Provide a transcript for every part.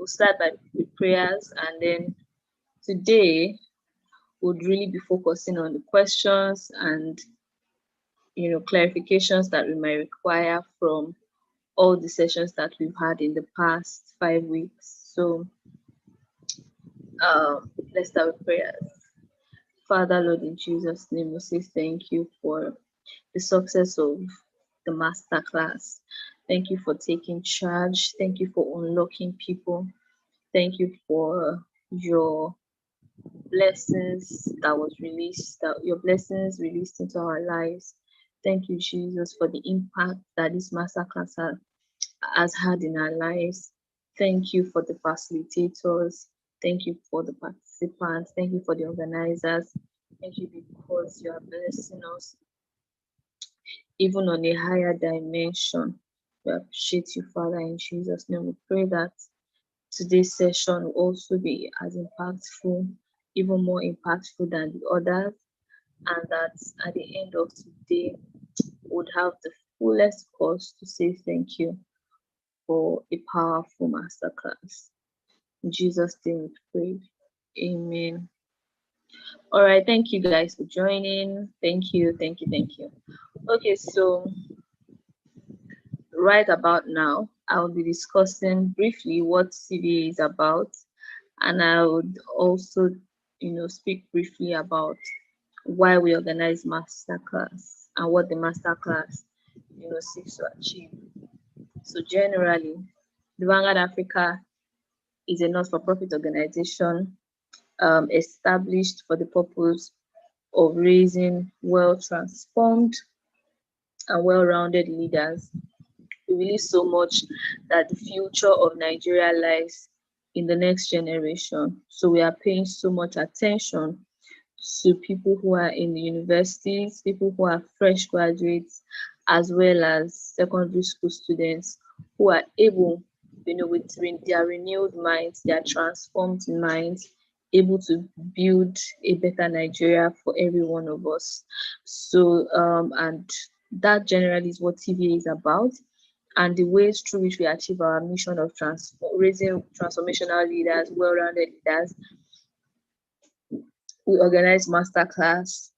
we'll start with prayers, and then today would really be focusing on the questions and clarifications that we might require from all the sessions that we've had in the past 5 weeks. So let's start with prayers. Father, Lord, in Jesus' name, we say thank you for the success of the masterclass. Thank you for taking charge. Thank you for unlocking people. Thank you for your blessings that was released, that your blessings released into our lives. Thank you, Jesus, for the impact that this masterclass has had in our lives. Thank you for the facilitators. Thank you for the participants. Thank you for the organizers. Thank you because you are blessing us even on a higher dimension. We appreciate you, Father, in Jesus' name. We pray that today's session will also be as impactful, even more impactful than the others, and that at the end of today, would have the fullest cause to say thank you for a powerful masterclass. In Jesus' name we pray. Amen. All right, thank you guys for joining. Thank you. Okay, so right about now, I'll be discussing briefly what CVA is about, and I would also, speak briefly about why we organize masterclass and what the masterclass, seeks to achieve. So generally, the Vanguard Africa is a not-for-profit organization established for the purpose of raising well-transformed and well-rounded leaders. We believe so much that the future of Nigeria lies in the next generation. So we are paying so much attention to people who are in the universities, people who are fresh graduates, as well as secondary school students who are able, with their renewed minds, their transformed minds, able to build a better Nigeria for every one of us. So, and that generally is what TVA is about, and the ways through which we achieve our mission of raising transformational leaders, well-rounded leaders. We organize masterclass,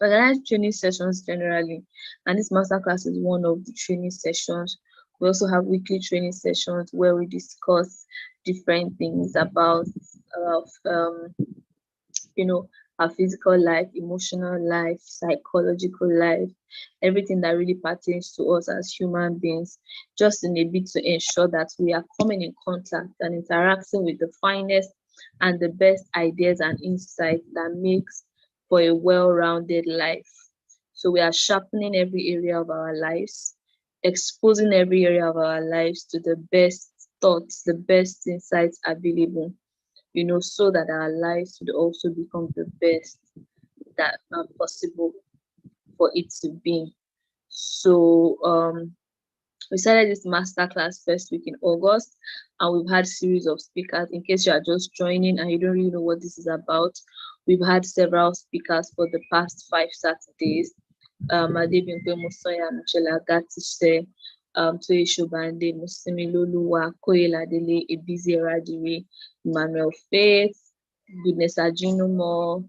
organize training sessions generally, and this masterclass is one of the training sessions. We also have weekly training sessions where we discuss different things about our physical life, emotional life, psychological life, everything that really pertains to us as human beings, just in a bit to ensure that we are coming in contact and interacting with the finest and the best ideas and insights that makes for a well-rounded life. So we are sharpening every area of our lives, exposing every area of our lives to the best thoughts, the best insights available, so that our lives would also become the best that are possible for it to be. So we started this masterclass first week in August, and we've had series of speakers. In case you are just joining and you don't really know what this is about, we've had several speakers for the past 5 Saturdays. Adebimpe Musoya, Michelle Agatise, Toye Shobande, Musimi Loluwa, Koyela Dele, Ebizi Eradiri, Emmanuel Faith, Goodness Ajinumo,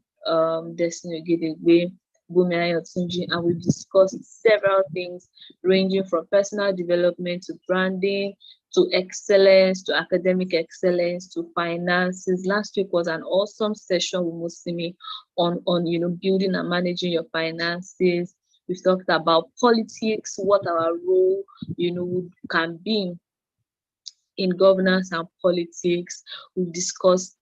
Destiny Ogedegbe, Bumi Ayotunji, and we've discussed several things ranging from personal development to branding to excellence to academic excellence to finances. Last week was an awesome session with Musimi on building and managing your finances. We've talked about politics, what our role can be in governance and politics. We've discussed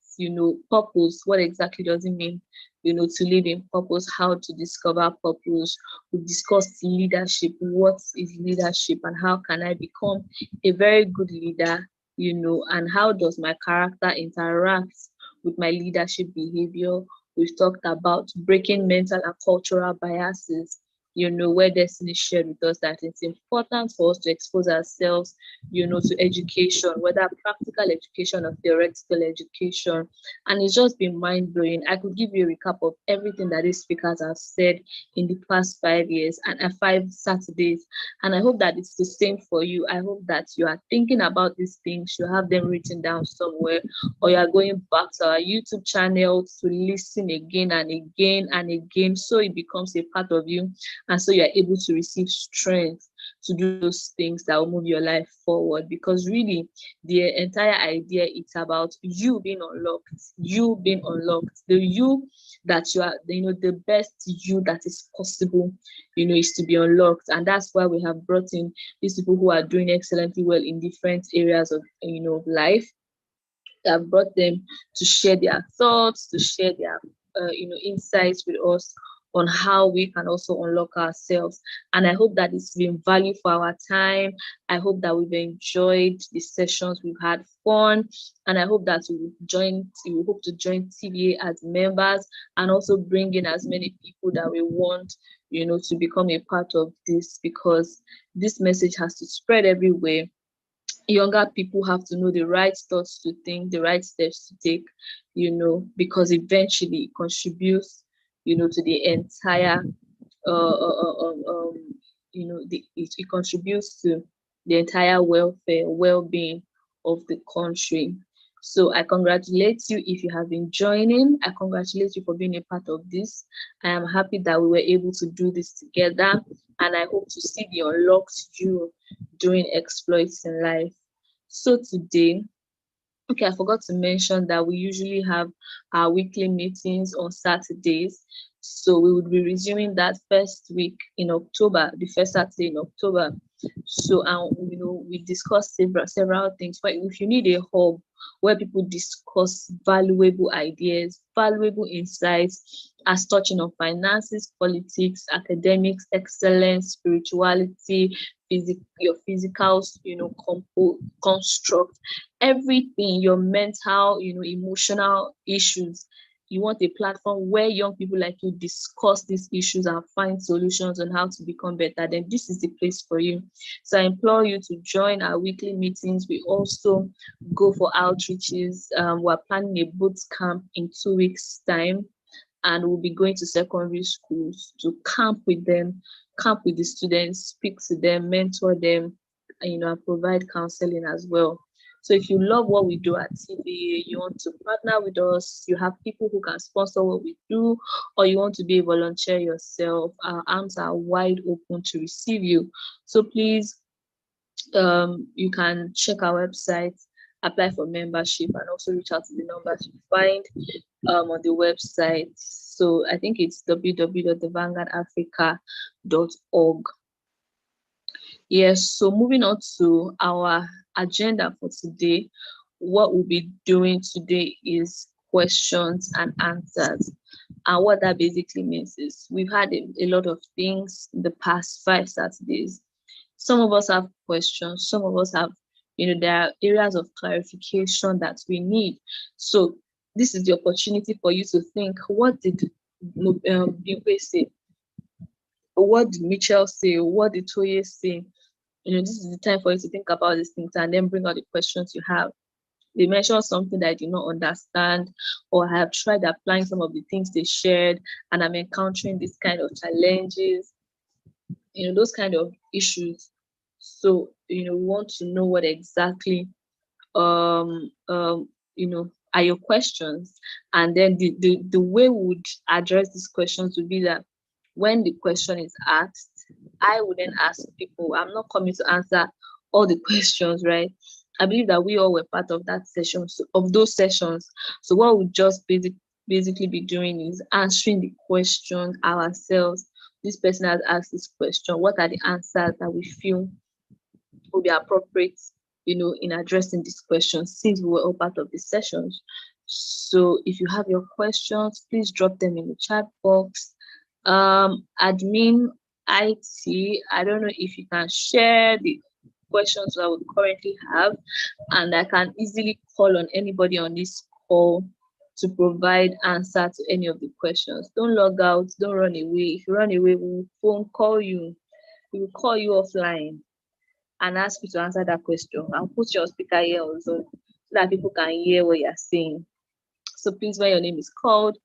purpose. What exactly does it mean to live in purpose, how to discover purpose. We've discussed leadership. What is leadership and how can I become a very good leader, and how does my character interact with my leadership behavior. We've talked about breaking mental and cultural biases. where Destiny shared with us that it's important for us to expose ourselves, to education, whether practical education or theoretical education. And it's just been mind-blowing. I could give you a recap of everything that these speakers have said in the past 5 years and 5 Saturdays. And I hope that it's the same for you. I hope that you are thinking about these things, you have them written down somewhere, or you are going back to our YouTube channel to listen again and again and again, so it becomes a part of you, and so you are able to receive strength to do those things that will move your life forward. Because really, the entire idea is about you being unlocked, the you that you are, the best you that is possible, is to be unlocked. And that's why we have brought in these people who are doing excellently well in different areas of, life. I've brought them to share their thoughts, to share their insights with us on how we can also unlock ourselves. And I hope that it's been value for our time. I hope that we've enjoyed the sessions, we've had fun, and I hope that we hope to join TVA as members, and also bring in as many people that we want, to become a part of this, because this message has to spread everywhere. Younger people have to know the right thoughts to think, the right steps to take, because eventually it contributes, to the entire, it contributes to the entire welfare, well-being of the country. So I congratulate you if you have been joining. I congratulate you for being a part of this. I am happy that we were able to do this together, and I hope to see the unlocked you doing exploits in life. So today, okay, I forgot to mention that we usually have our weekly meetings on Saturdays. So we would be resuming that first week in October, the first Saturday in October. So, we discuss several things. But if you need a hub where people discuss valuable ideas, valuable insights, as touching on finances, politics, academics, excellence, spirituality, your physical, construct, everything, your mental, emotional issues. You want a platform where young people like you discuss these issues and find solutions on how to become better, then this is the place for you. So I implore you to join our weekly meetings. We also go for outreaches. We're planning a boot camp in 2 weeks' time, and we'll be going to secondary schools to camp with them, camp with the students, speak to them, mentor them, and provide counseling as well. So if you love what we do at TVA, you want to partner with us, you have people who can sponsor what we do, or you want to be a volunteer yourself, our arms are wide open to receive you. So please, you can check our website, apply for membership, and also reach out to the numbers you find on the website. So I think it's www.thevanguardafrica.org. Yes, so moving on to our agenda for today, what we'll be doing today is questions and answers. And what that basically means is we've had a lot of things in the past 5 Saturdays. Some of us have questions, some of us have, there are areas of clarification that we need. So this is the opportunity for you to think, what did Imbibe say? What did Mitchell say? What did Toye say? This is the time for you to think about these things and then bring out the questions you have. They mentioned something that I did not understand, or I have tried applying some of the things they shared, and I'm encountering this kind of challenges, those kind of issues. So, we want to know what exactly, are your questions. And then the way we would address these questions would be that when the question is asked, I would then ask people. I'm not coming to answer all the questions, right? I believe that we all were part of that session, of those sessions. So what we just basically be doing is answering the question ourselves. This person has asked this question. What are the answers that we feel will be appropriate, in addressing this question, since we were all part of the sessions? So if you have your questions, please drop them in the chat box. Admin IT, I don't know if you can share the questions that we currently have, and I can easily call on anybody on this call to provide answer to any of the questions. Don't log out, don't run away. If you run away, we will phone call you. We will call you offline and ask you to answer that question. I'll put your speaker here also so that people can hear what you're saying. So please, when your name is called,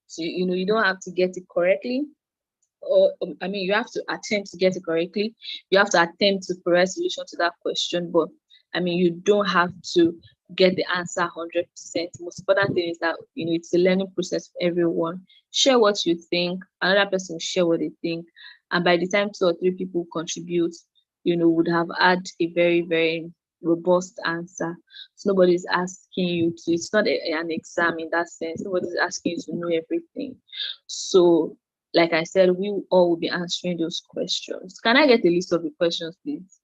so you don't have to get it correctly, or I mean, you have to attempt to get it correctly. You have to attempt to provide solution to that question, but I mean, you don't have to get the answer 100%. Most important thing is that it's a learning process for everyone. Share what you think, another person will share what they think, and by the time 2 or 3 people contribute, would have had a very, very robust answer. So nobody's asking you to, it's not an exam in that sense. Nobody's asking you to know everything. So like I said, we all will be answering those questions. Can I get a list of the questions, please?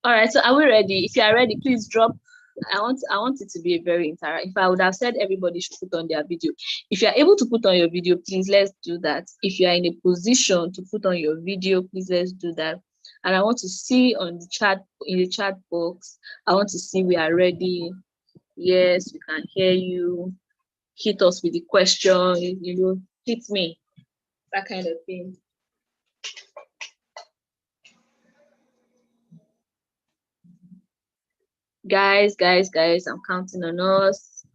All right, so are we ready? If you are ready, please drop. I want it to be a very interactive. If I would have said everybody should put on their video. If you are able to put on your video, please let's do that. If you are in a position to put on your video, please let's do that. And I want to see on the chat, in the chat box, I want to see we are ready. Yes, we can hear you. Hit us with the question, hit me, that kind of thing. Guys, I'm counting on us.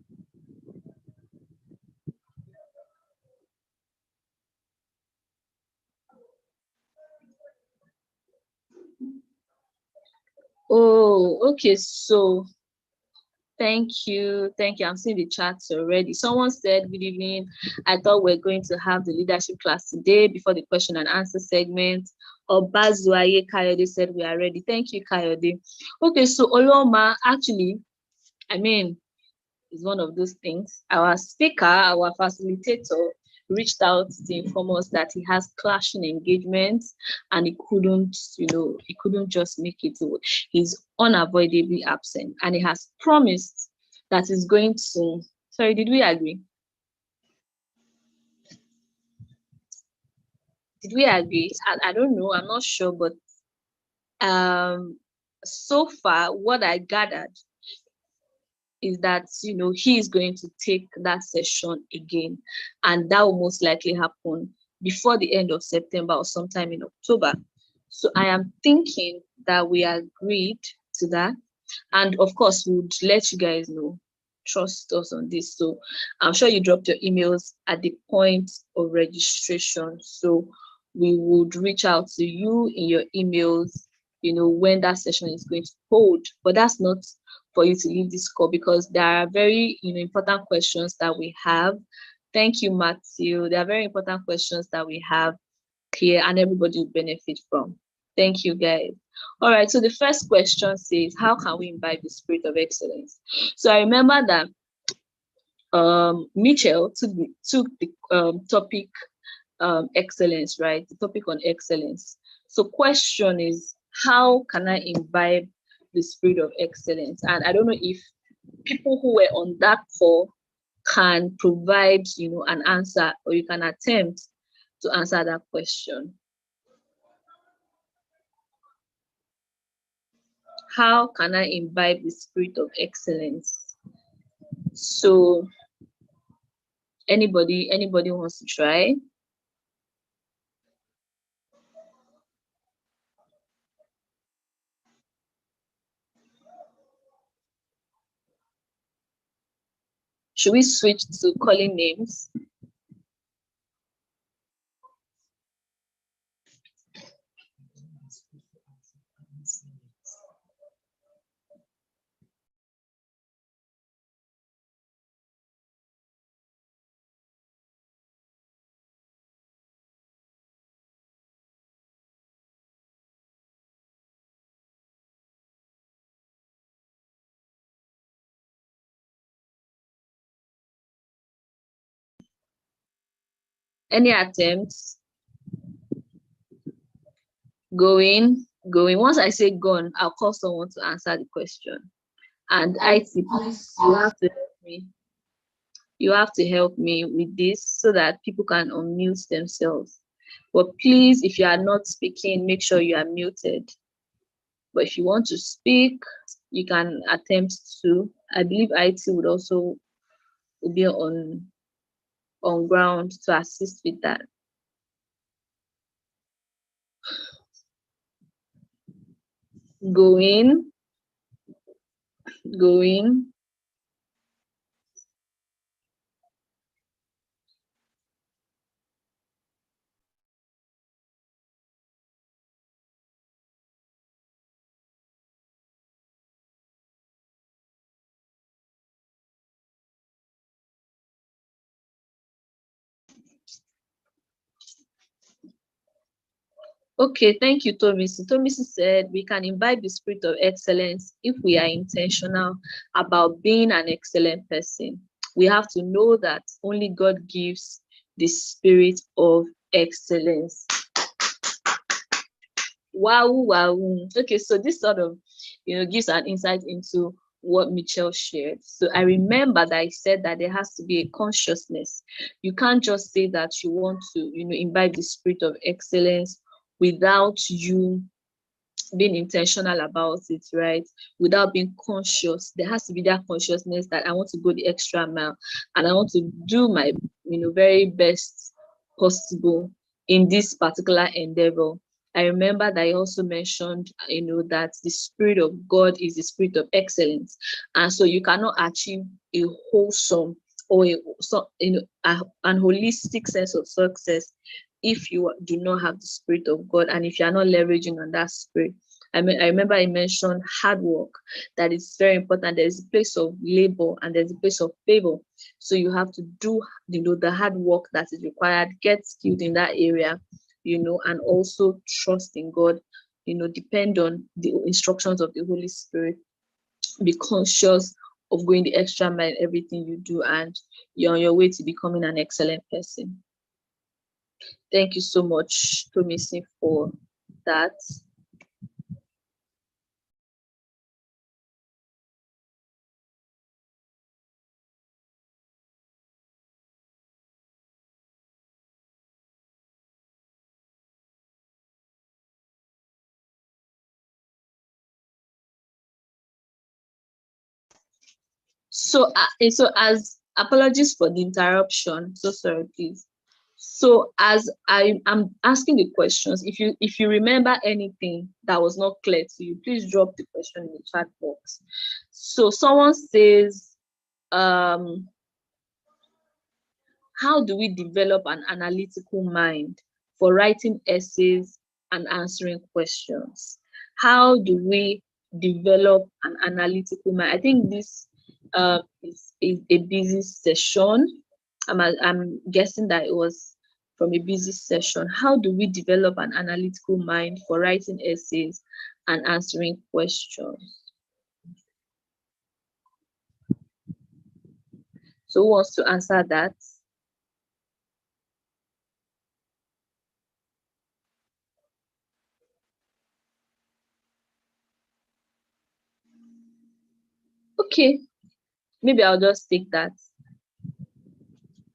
Oh, okay. So thank you. I'm seeing the chats already. Someone said, good evening. I thought we're going to have the leadership class today before the question and answer segment. Obazuaye Kayode said we are ready. Thank you, Kayode. Okay, so Oloma, actually, is one of those things. Our speaker, our facilitator, reached out to inform us that he has clashing engagements and he couldn't just make it. He's unavoidably absent and he has promised that he's going to. Sorry, did we agree? Did we agree? I don't know. I'm not sure, but so far, what I gathered is that he is going to take that session again, and that will most likely happen before the end of September or sometime in October. So I am thinking that we agreed to that, and of course we would let you guys know. Trust us on this. So I'm sure you dropped your emails at the point of registration, so we would reach out to you in your emails when that session is going to hold. But that's not for you to leave this call, because there are very important questions that we have. Thank you, Matthew. There are very important questions that we have here and everybody will benefit from. Thank you, guys. All right, so the first question says, how can we imbibe the spirit of excellence? So I remember that Mitchell took the topic excellence, right? The topic on excellence. So question is, how can I imbibe the spirit of excellence? And I don't know if people who were on that call can provide an answer, or you can attempt to answer that question. How can I imbibe the spirit of excellence? So anybody wants to try? Should we switch to calling names? Any attempts? Going. Once I say gone, I'll call someone to answer the question. And IT, please, you have to help me. You have to help me with this so that people can unmute themselves. But please, if you are not speaking, make sure you are muted. But if you want to speak, you can attempt to. I believe IT would also be on ground to assist with that. Going. Okay, thank you, Tomisi. Tomisi said we can imbibe the spirit of excellence if we are intentional about being an excellent person. We have to know that only God gives the spirit of excellence. Wow. Okay, so this sort of, gives an insight into what Michelle shared. So I remember that I said that there has to be a consciousness. You can't just say that you want to, imbibe the spirit of excellence without you being intentional about it, right? Without being conscious. There has to be that consciousness that I want to go the extra mile and I want to do my, very best possible in this particular endeavor. I remember that I also mentioned, that the spirit of God is the spirit of excellence. And so you cannot achieve a wholesome or an holistic sense of success if you do not have the spirit of God and if you are not leveraging on that spirit. I remember I mentioned hard work, that is very important. There's a place of labor and there's a place of favor. So you have to do, the hard work that is required, get skilled in that area, and also trust in God, depend on the instructions of the Holy Spirit, be conscious of going the extra mile in everything you do, and you're on your way to becoming an excellent person. Thank you so much, Tomisi, for that. So as apologies for the interruption. So sorry, please. So as I'm asking the questions, if you remember anything that was not clear to you, please drop the question in the chat box. So someone says, how do we develop an analytical mind for writing essays and answering questions? How do we develop an analytical mind? I think this is a busy session. I'm guessing that it was from a busy session. How do we develop an analytical mind for writing essays and answering questions? So who wants to answer that? Okay, maybe I'll just take that.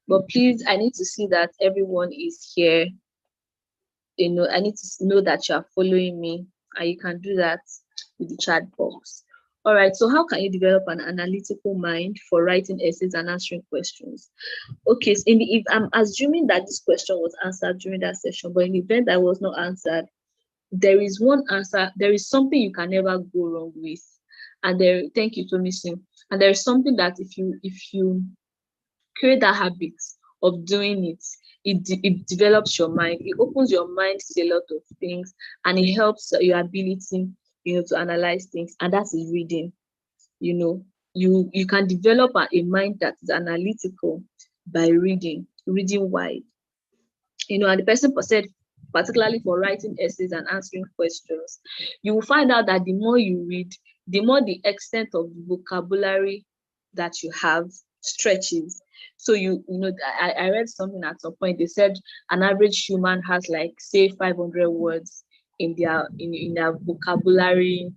But please, I need to see that everyone is here. I need to know that you are following me, and you can do that with the chat box. All right, so how can you develop an analytical mind for writing essays and answering questions? Okay, so if I'm assuming that this question was answered during that session, but in the event that was not answered, there is one answer. There is something you can never go wrong with. And thank you, Tomisi. And there is something that if you create that habit of doing it, it develops your mind, it opens your mind to a lot of things, and it helps your ability, to analyze things, and that is reading. You can develop a mind that is analytical by reading wide. And the person said, particularly for writing essays and answering questions, you will find out that the more you read, the more the extent of the vocabulary that you have stretches. So I read something at some point. They said an average human has like say 500 words in their vocabulary.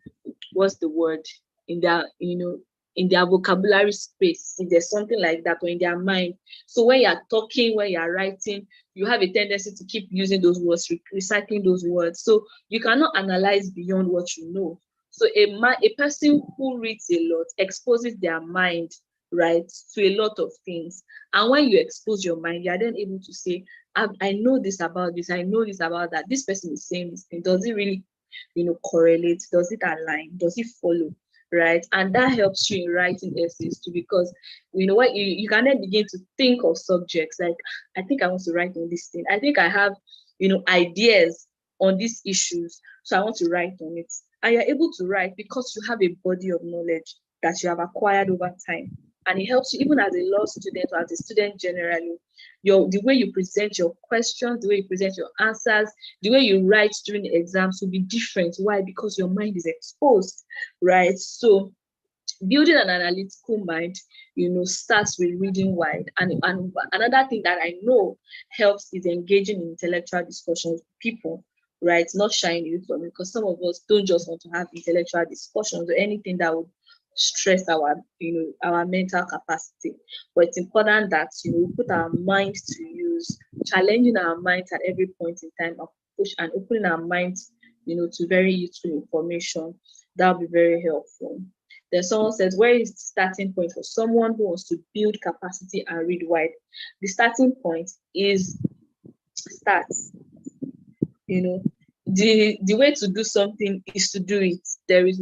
What's the word? In their in their vocabulary space, if there's something like that, or in their mind. So when you're talking, when you're writing, you have a tendency to keep using those words, recycling those words. So you cannot analyze beyond what you know. So a person who reads a lot exposes their mind, right, to a lot of things. And when you expose your mind, you are then able to say, I know this about this, I know this about that. This person is saying this thing. Does it really, correlate? Does it align? Does it follow? Right? And that helps you in writing essays too, because what you can then begin to think of subjects like, I think I want to write on this thing. I think I have, ideas on these issues. So I want to write on it. And you're able to write because you have a body of knowledge that you have acquired over time. And it helps you even as a law student or as a student generally. The way you present your questions, the way you present your answers, the way you write during the exams will be different. Why? Because your mind is exposed, right? So building an analytical mind, starts with reading wide. And another thing that I know helps is engaging in intellectual discussions with people, right? Not shying away from it, because some of us don't just want to have intellectual discussions or anything that would stress our mental capacity. But it's important that we put our minds to use, challenging our minds at every point in time, and opening our minds to very useful information. That'll be very helpful. Then someone says, where is the starting point for someone who wants to build capacity and read wide? The starting point is start. The way to do something is to do it. There is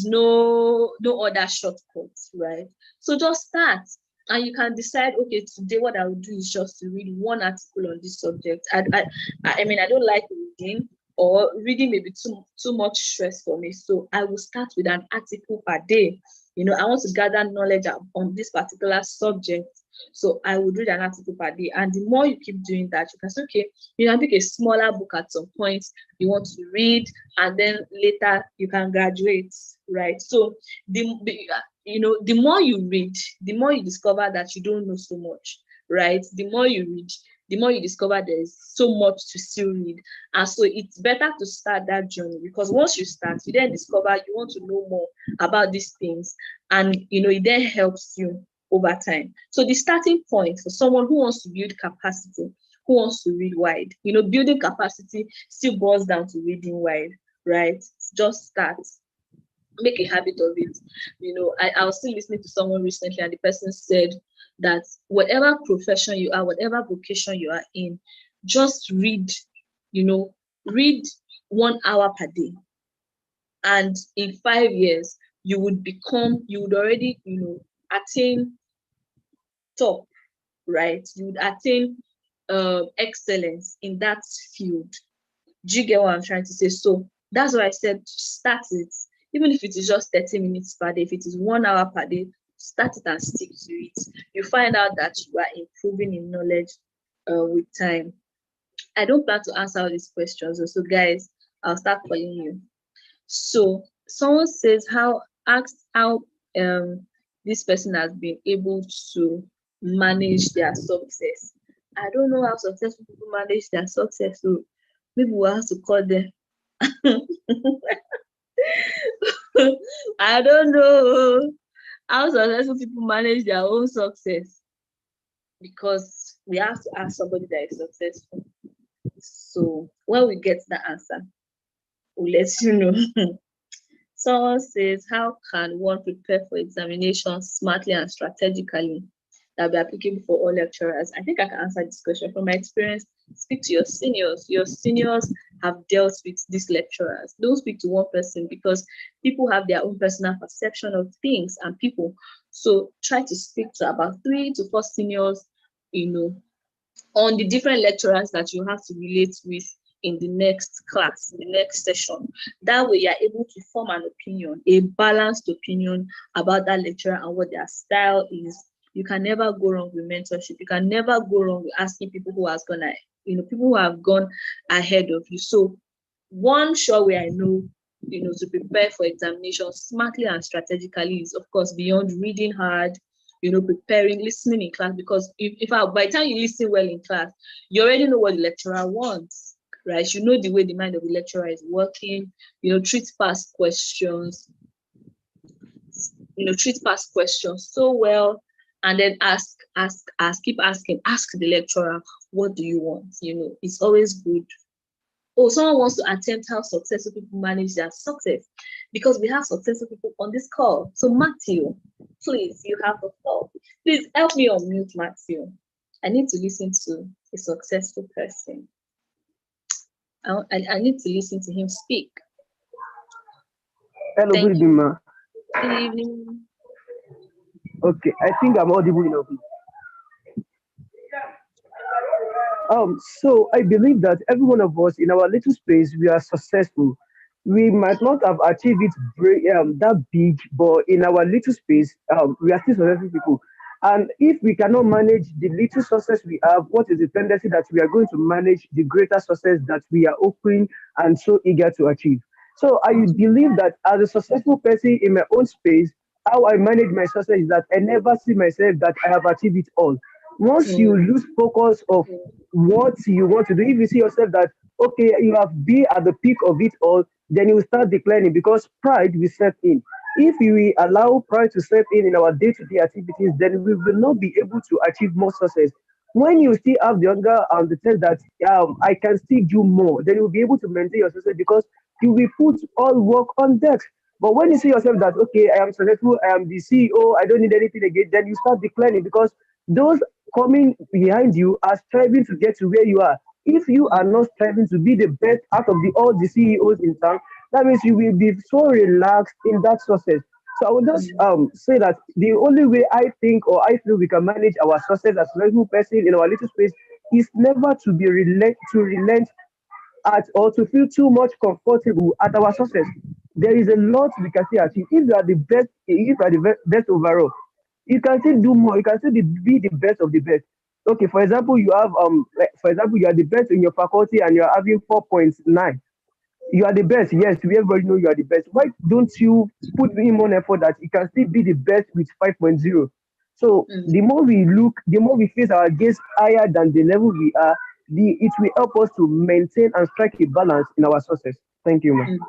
no other shortcuts, right? So just start, and you can decide, okay, today what I will do is just to read one article on this subject. I mean, I don't like reading, or reading may be too much stress for me. So I will start with an article per day. I want to gather knowledge on this particular subject. So I would read an article per day. And the more you keep doing that, you can say, okay, you can pick a smaller book at some point you want to read, and then later you can graduate, right? So the more you read, the more you discover that you don't know so much, right? The more you read, the more you discover there is so much to still read. And so it's better to start that journey, because once you start, you then discover you want to know more about these things, and it then helps you over time. So the starting point for someone who wants to build capacity, who wants to read wide, building capacity still boils down to reading wide, right? Just start. Make a habit of it. I was still listening to someone recently, and the person said that whatever profession you are, whatever vocation you are in, just read 1 hour per day. And in 5 years, you would already, attain top, right? You would attain excellence in that field. Do you get what I'm trying to say? So that's why I said start it. Even if it is just 30 minutes per day, if it is 1 hour per day, start it and stick to it. You find out that you are improving in knowledge with time. I don't plan to answer all these questions. So guys, I'll start calling you. So someone says how this person has been able to manage their success. I don't know how successful people manage their success, so maybe we'll have to call them. I don't know how successful people manage their own success, because we have to ask somebody that is successful. So when we get the answer, we'll let you know. Someone says, how can one prepare for examinations smartly and strategically that will be applicable for all lecturers? I think I can answer this question. From my experience, speak to your seniors. Your seniors have dealt with these lecturers. Don't speak to one person, because people have their own personal perception of things and people. So try to speak to about 3 to 4 seniors, on the different lecturers that you have to relate with in the next class, in the next session. That way you're able to form an opinion, a balanced opinion about that lecturer and what their style is. You can never go wrong with mentorship. You can never go wrong with asking people who have gone ahead of you. So one sure way I know, to prepare for examinations smartly and strategically is, of course, beyond reading hard preparing, listening in class, because by the time you listen well in class, you already know what the lecturer wants, right? You know the way the mind of the lecturer is working, treat past questions, so well, and then keep asking, ask the lecturer, what do you want? It's always good. Oh, someone wants to attempt how successful people manage their success, because we have successful people on this call. So Matthew, please, you have the floor. Please help me unmute Matthew. I need to listen to a successful person. I need to listen to him speak. Hello, good evening, ma. Good evening. Okay, I think I'm audible enough. So I believe that every one of us in our little space, we are successful. We might not have achieved it that big, but in our little space, we are still successful people. And if we cannot manage the little success we have, what is the tendency that we are going to manage the greater success that we are hoping and so eager to achieve? So I believe that as a successful person in my own space, how I manage my success is that I never see myself that I have achieved it all. Once you lose focus of what you want to do, if you see yourself that okay, you have been at the peak of it all, then you will start declining because pride will set in. If we allow pride to set in our day-to-day activities, then we will not be able to achieve more success. When you still have the hunger and the sense that I can still do more, then you'll be able to maintain your success because you will put all work on deck. But when you see yourself that okay, I am successful, I am the CEO, I don't need anything again, then you start declining because those coming behind you are striving to get to where you are. If you are not striving to be the best out of all the CEOs in town, that means you will be so relaxed in that success. So I would just say that the only way I think or I feel we can manage our success as a successful person in our little space is never to be relent at or to feel too much comfortable at our success. There is a lot we can still achieve. If you are the best, if you are the best overall, you can still do more. You can still be the best of the best. Okay, for example, you have like, for example, you are the best in your faculty and you are having 4.9. You are the best. Yes, we everybody know you are the best. Why don't you put in more effort that you can still be the best with 5.0? So the more we look, the more we face our gaze higher than the level we are, it will help us to maintain and strike a balance in our success. Thank you, man.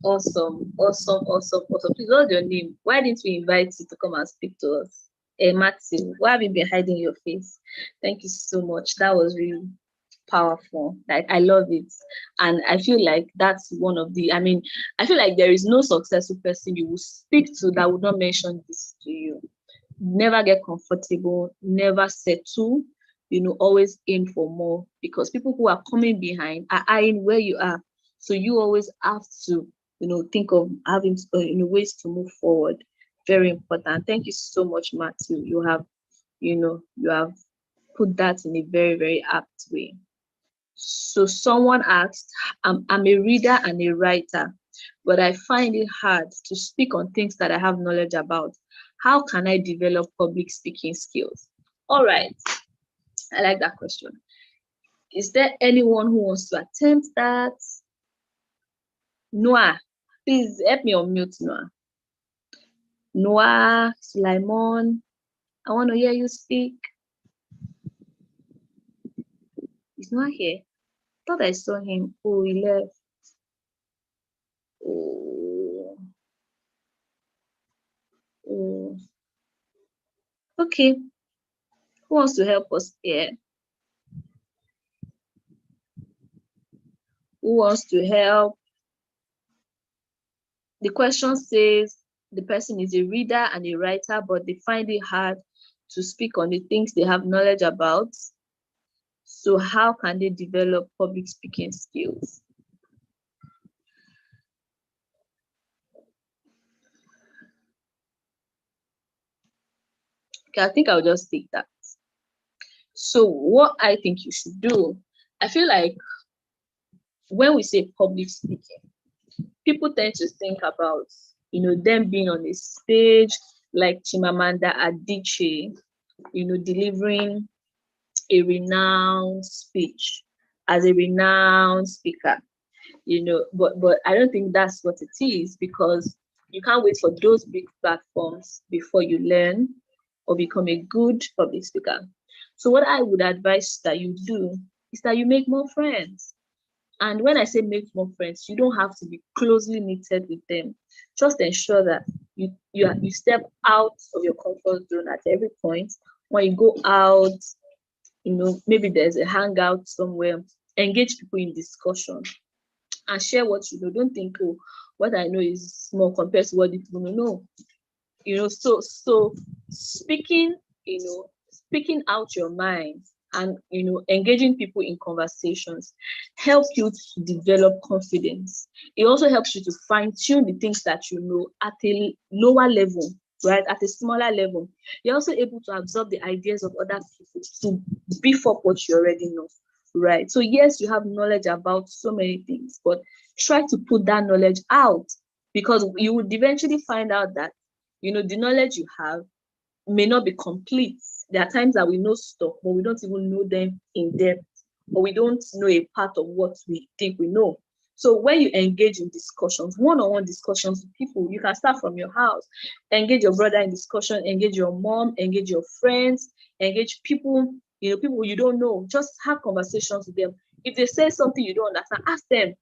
Awesome. Please, what's your name? Why didn't we invite you to come and speak to us? Matthew, why have you been hiding your face? Thank you so much. That was really powerful. Like, I love it. And I feel like that's one of the, I feel like there is no successful person you will speak to that would not mention this to you. Never get comfortable, never settle, always aim for more, because people who are coming behind are eyeing where you are. So you always have to, think of having ways to move forward. Very important. Thank you so much, Matthew. You have put that in a very, very apt way. So someone asked, I'm a reader and a writer, but I find it hard to speak on things that I have knowledge about. How can I develop public speaking skills? All right. I like that question. Is there anyone who wants to attempt that? Noah, please help me unmute Noah. Noah, Sulaimon, I want to hear you speak. He's not here. Thought I saw him. Oh, he left. Oh. Okay. Who wants to help us here? Who wants to help? The question says the person is a reader and a writer, but they find it hard to speak on the things they have knowledge about. So how can they develop public speaking skills? Okay, I think I'll just take that. So what I think you should do, I feel like when we say public speaking, people tend to think about, them being on a stage like Chimamanda Adichie, delivering a renowned speech as a renowned speaker, but I don't think that's what it is, because You can't wait for those big platforms before you learn or become a good public speaker. So what I would advise that you do is that you make more friends. And when I say make more friends, you don't have to be closely knitted with them. Just ensure that you step out of your comfort zone at every point. When you go out, maybe there's a hangout somewhere, engage people in discussion and share what you know. Don't think, oh, what I know is small compared to what the people know. No, so speaking, speaking out your mind and engaging people in conversations help you to develop confidence. It also helps you to fine-tune the things that you know at a lower level, right, at a smaller level. You're also able to absorb the ideas of other people to beef up what you already know, right? So yes, you have knowledge about so many things, but try to put that knowledge out, because you would eventually find out that the knowledge you have may not be complete. There are times that we know stuff, but we don't even know them in depth, or we don't know a part of what we think we know. So when you engage in discussions, one-on-one discussions with people, you can start from your house. Engage your brother in discussion, engage your mom, engage your friends, engage people, people you don't know. Just have conversations with them. If they say something you don't understand, ask them.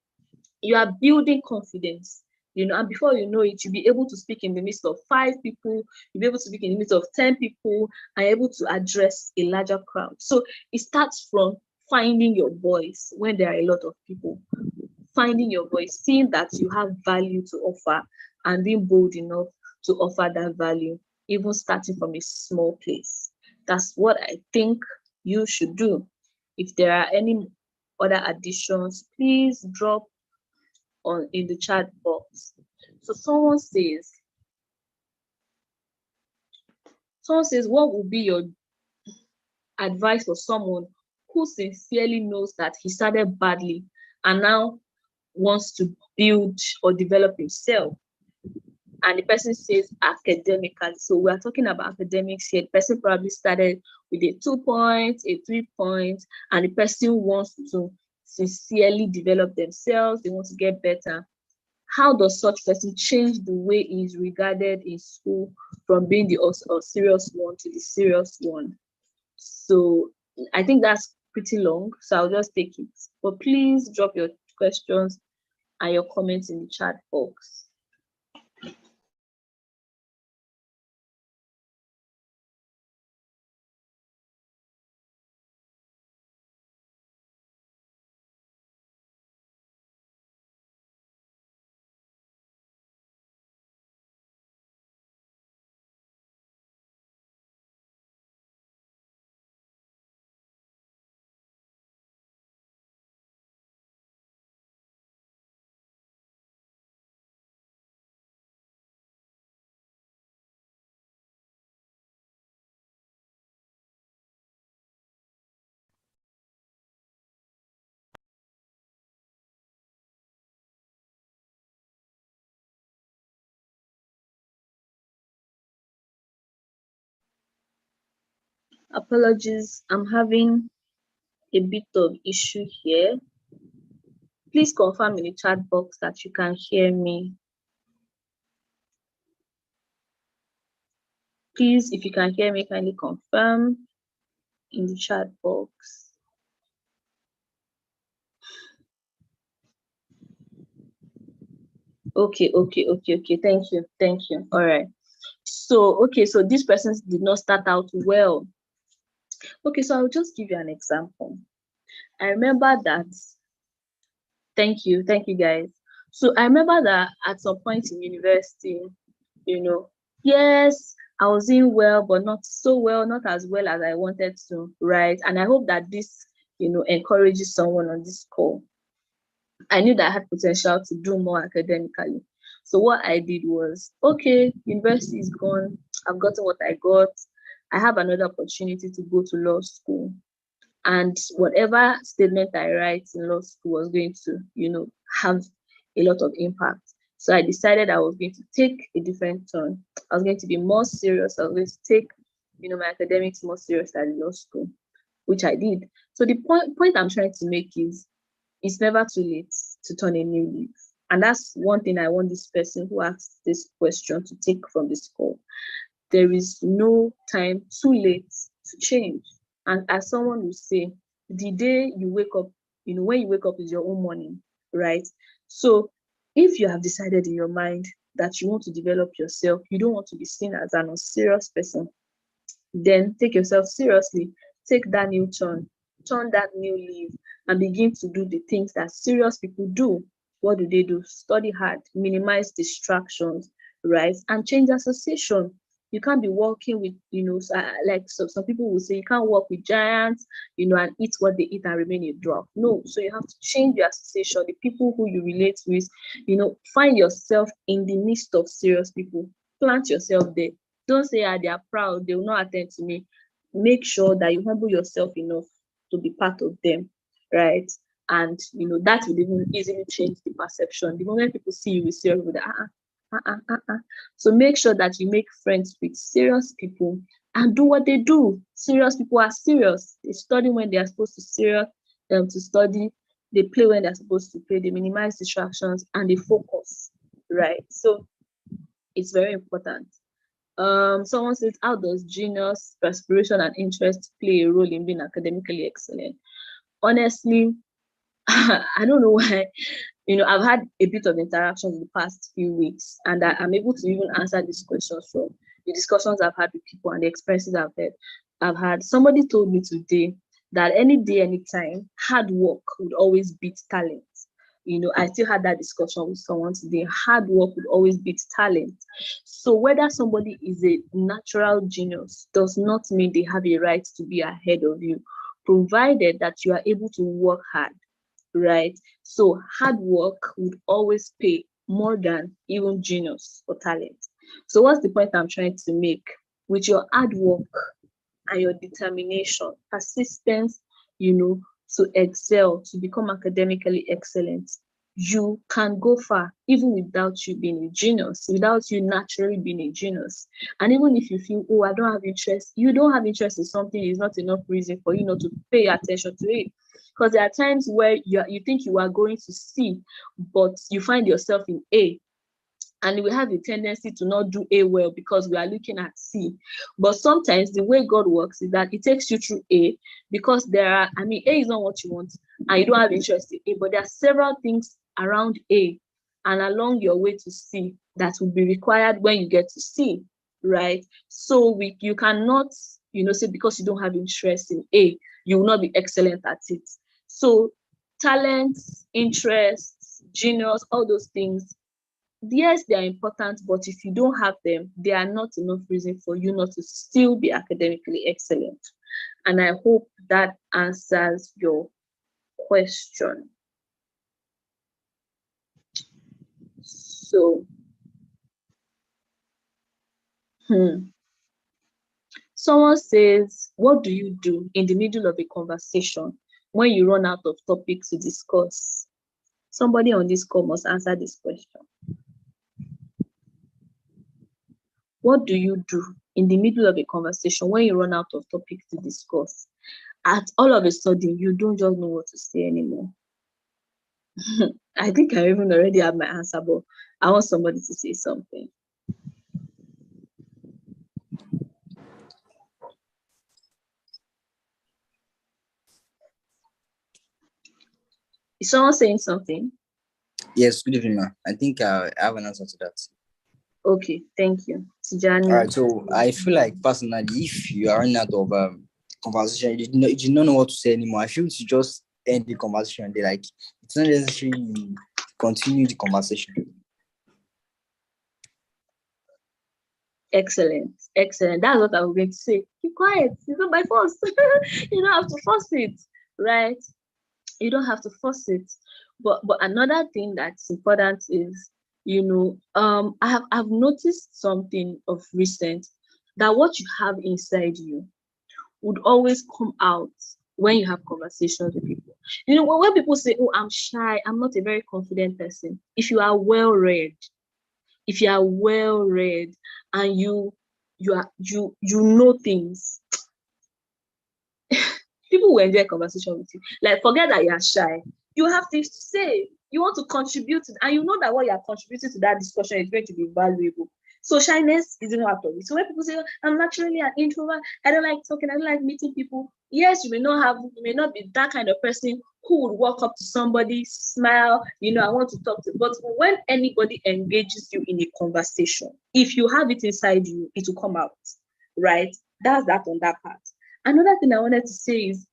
You are building confidence, and before you know it, you'll be able to speak in the midst of 5 people, you'll be able to speak in the midst of 10 people, and able to address a larger crowd. So it starts from finding your voice when there are a lot of people, finding your voice, seeing that you have value to offer, and being bold enough to offer that value, even starting from a small place. That's what I think you should do. If there are any other additions, please drop in the chat box. So someone says, what would be your advice for someone who sincerely knows that he started badly and now wants to build or develop himself? And the person says academically. So we're talking about academics here. The person probably started with a 2 point, a 3 point, and the person wants to sincerely develop themselves. They want to get better. How does such person change the way he is regarded in school from being the serious one to the serious one? So I think that's pretty long, so I'll just take it. But please drop your questions and your comments in the chat box. Apologies, I'm having a bit of issue here. Please confirm in the chat box that you can hear me. Please, if you can hear me, kindly confirm in the chat box. Okay. Thank you. All right. So this person did not start out well. Okay, so I'll just give you an example. I remember that. Thank you guys. So I remember that at some point in university, yes, I was doing well, but not so well, not as well as I wanted to, right? And I hope that this, encourages someone on this call. I knew that I had potential to do more academically. So what I did was, okay, university is gone. I've gotten what I got. I have another opportunity to go to law school. And whatever statement I write in law school was going to, have a lot of impact. So I decided I was going to take a different turn. I was going to be more serious. I was going to take, my academics more serious at law school, which I did. So the point I'm trying to make is, it's never too late to turn a new leaf. And that's one thing I want this person who asked this question to take from this call. There is no time too late to change. And as someone will say, the day you wake up, when you wake up is your own morning, right? So if you have decided in your mind that you want to develop yourself, you don't want to be seen as an unserious person, then take yourself seriously. Take that new turn that new leaf, and begin to do the things that serious people do. What do they do? Study hard, minimize distractions, right? And change association. You can't be working with, some people will say you can't work with giants, and eat what they eat and remain a dwarf. No, so you have to change your association, the people who you relate with, find yourself in the midst of serious people. Plant yourself there. Don't say, they are proud, they will not attend to me. Make sure that you humble yourself enough to be part of them, right? And that will even easily change the perception. The moment people see you with serious people, so make sure that you make friends with serious people and do what they do. Serious people are serious. They study when they are supposed to study. They play when they're supposed to play. They minimize distractions and they focus, right? So it's very important. Someone says, how does genius, perspiration, and interest play a role in being academically excellent? Honestly, I don't know why. I've had a bit of interaction in the past few weeks, and I'm able to even answer these questions from the discussions I've had with people and the experiences I've had. Somebody told me today that any day, anytime, hard work would always beat talent. I still had that discussion with someone today. Hard work would always beat talent. So whether somebody is a natural genius does not mean they have a right to be ahead of you, provided that you are able to work hard, right? So hard work would always pay more than even genius or talent. So what's the point I'm trying to make? With your hard work and your determination, persistence, to excel, to become academically excellent, you can go far, even without you being a genius, without you naturally being a genius. And even if you feel, oh, I don't have interest, you don't have interest in something is not enough reason for you not to pay attention to it. Because there are times where you think you are going to C, but you find yourself in A. And we have a tendency to not do A well because we are looking at C. But sometimes the way God works is that it takes you through A, because A is not what you want and you don't have interest in A, but there are several things around A and along your way to C that will be required when you get to C, right? So you cannot, say because you don't have interest in A, you will not be excellent at it. So talents, interests, genius, all those things, yes, they are important, but if you don't have them, they are not enough reason for you not to still be academically excellent. And I hope that answers your question. So, someone says, what do you do in the middle of a conversation when you run out of topics to discuss? Somebody on this call must answer this question. What do you do in the middle of a conversation when you run out of topics to discuss? At all of a sudden, you don't just know what to say anymore. I think I even already have my answer, but I want somebody to say something. Is someone saying something? Yes, good evening, ma. I think I have an answer to that. Okay, thank you. Tijani. All right, so I feel like personally, if you are running out of conversation, you do not know what to say anymore, I feel you just end the conversation. They like it's not necessary you continue the conversation. Excellent. That's what I was going to say. Keep quiet. It's not by force. You don't have to force it, right? You don't have to force it. But another thing that's important is, I've noticed something of recent, that what you have inside you would always come out when you have conversations with people. When people say, oh, I'm shy, I'm not a very confident person. If you are well read and you know things, people will enjoy conversation with you. Like, forget that you are shy. You have things to say. You want to contribute, and you know that what you are contributing to that discussion is going to be valuable. So shyness isn't out of it. So when people say, I'm naturally an introvert, I don't like talking, I don't like meeting people. Yes, you may not be that kind of person who would walk up to somebody, smile, I want to talk to. But when anybody engages you in a conversation, if you have it inside you, it will come out, right? That's that on that part. Another thing I wanted to say is,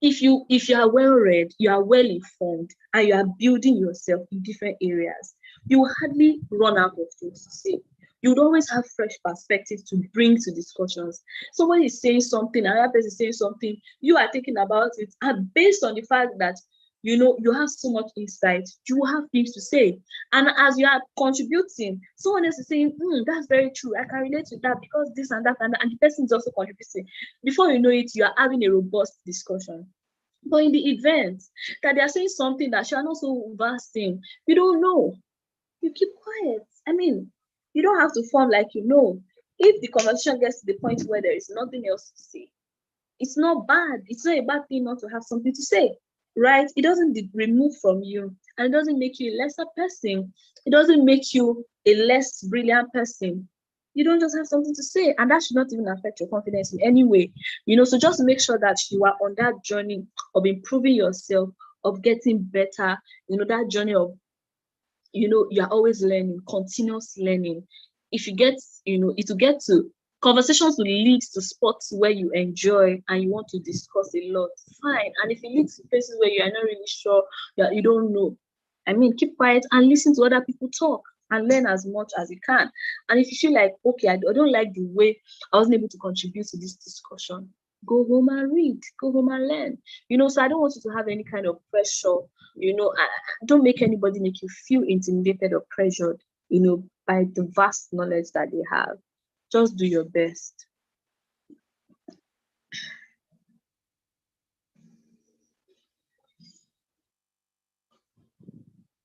if you are well read, you are well informed, and you are building yourself in different areas, you will hardly run out of things to say. You would always have fresh perspectives to bring to discussions. Someone is saying something, another person is saying something, you are thinking about it, and based on the fact that you have so much insight, you will have things to say. And as you are contributing, someone else is saying, that's very true, I can relate to that because this and that and the person is also contributing. Before you know it, you are having a robust discussion. But in the event that they are saying something that you are not so vast in, you don't know, you keep quiet. I mean, you don't have to form like if the conversation gets to the point where there is nothing else to say, it's not bad. It's not a bad thing not to have something to say, right? It doesn't remove from you, and it doesn't make you a lesser person. It doesn't make you a less brilliant person. You don't just have something to say, and that should not even affect your confidence in any way. So just make sure that you are on that journey of improving yourself, of getting better. That journey of you're always learning, continuous learning. If you get, it will get to conversations will lead to spots where you enjoy and you want to discuss a lot. Fine. And if it leads to places where you are not really sure, you don't know, keep quiet and listen to other people talk and learn as much as you can. And if you feel like, okay, I don't like the way I wasn't able to contribute to this discussion, go home and read, go home and learn. So I don't want you to have any kind of pressure. Don't make anybody make you feel intimidated or pressured, by the vast knowledge that they have. Just do your best.